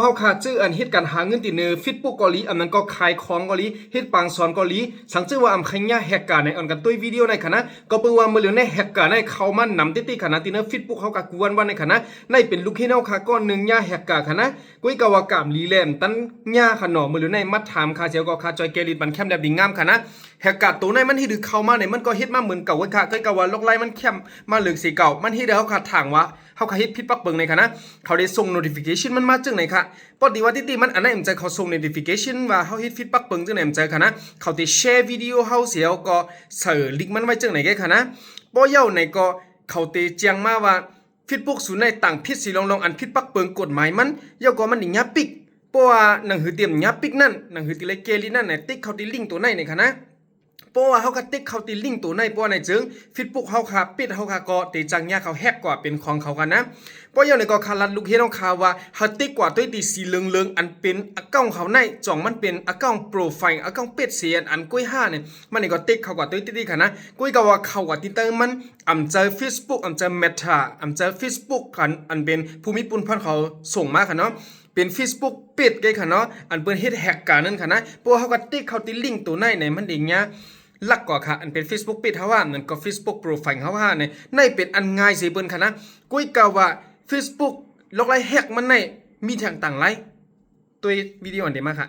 เขาขาดชื่ออันฮิตการหาเงินติเนอฟิตปุ๊กเกาหลีอันนั้นก็ขายของเกาหลีฮิตปังสอนเกาหลีสังชื่อว่าอันขยะแฮกการในอันกันตัววิดีโอในคณะก็เปิดว่าเมื่อเร็วในแฮกการในเขามันนำติคณะติเนอฟิตปุ๊กเขากับกวนวันในคณะในเป็นลูกให้เน่าขาก้อนหนึ่งยาแฮกการคณะกุ้ยกาวากามลีแลมตันยาขนมเมื่อเร็วในมัดถามคาเจียวก็คาจอยเกลิดบันแคมแบบดิ่งงามคณะแฮกการตัวในมันที่ดึกเข้ามาในมันก็ฮิตมาเหมือนเก่าไว้ค่ะกุ้ยกาวาลกไล่มันแคมมาเหลืองสีเก่ามันฮิตเขาขาดทางวะเขาขาฮิตพิษปักเบิงในคณะเขาได้ส่ง notification มันมาจึงไหนค่ะปกติว่าที่มันอันนั้นมันจะเขาส่ง notification ว่าเขาฮิตฟีดแบ็กเปิงจังไหนมันจะค่ะนะเขาที่แชร์วิดีโอเขาเสียก็เสิร์ชลิงก์มันไว้จังไหนแกค่ะนะปอยาวในก็เขาที่เจียงมาว่าฟีดบุ๊กศูนย์ในต่างพิษสีลองอันฟีดแบ็กเปิงกฎหมายมันยาวก็มันหนียาปิกเพราะว่าหนังหือเตรียมยาปิกนั่นหนังหือที่เลเกลีนั่นในติ๊กเขาที่ลิงก์ตัวไหนค่ะนะเพราะว่าเขาก็ติ๊กเขาตีลิงก์ตัวในเพราะในจึงฟิตปุ๊กเขาขาปิดเขาขาก็ตีจังยาเขาแฮกกว่าเป็นของเขากันนะเพราะอย่างในก็คารัดลูกเฮน้องข่าวว่าเขาติ๊กกว่าตัวตีสีเหลืองอันเป็นอากาศเขาในจ่องมันเป็นอากาศโปรไฟล์อากาศเป็ดเสียอันกุ้ยห้าเนี่ยมันในก็ติ๊กเขากว่าตัวตีค่ะนะกุ้ยก็ว่าเขากว่าที่เติมมันอ่ำเจอ Facebook อ่ำเจอ Meta อ่ำเจอ Facebook กันอันเป็นภูมิปุ่นพันเขาส่งมาค่ะเนาะเป็น Facebook ปิดไงค่ะเนาะอันเป็นเฮ็ดแฮกการนั่นค่ะนะเพราะเขาก็ติ๊กเขาตีลิงก์ตัวในมันเองเนี่ยลักกว่าค่ะอันเป็น Facebook ปิดเขาว่านั่นก็ Facebook Profile เขาว่าเนี่ยในเป็นอันง่ายสิเปิ้นค่ะนะกุ้ยกล่าวว่า Facebook ลอกไล่แฮกมันในมีทางต่างไรตัววิดีโออันเดียวมาค่ะ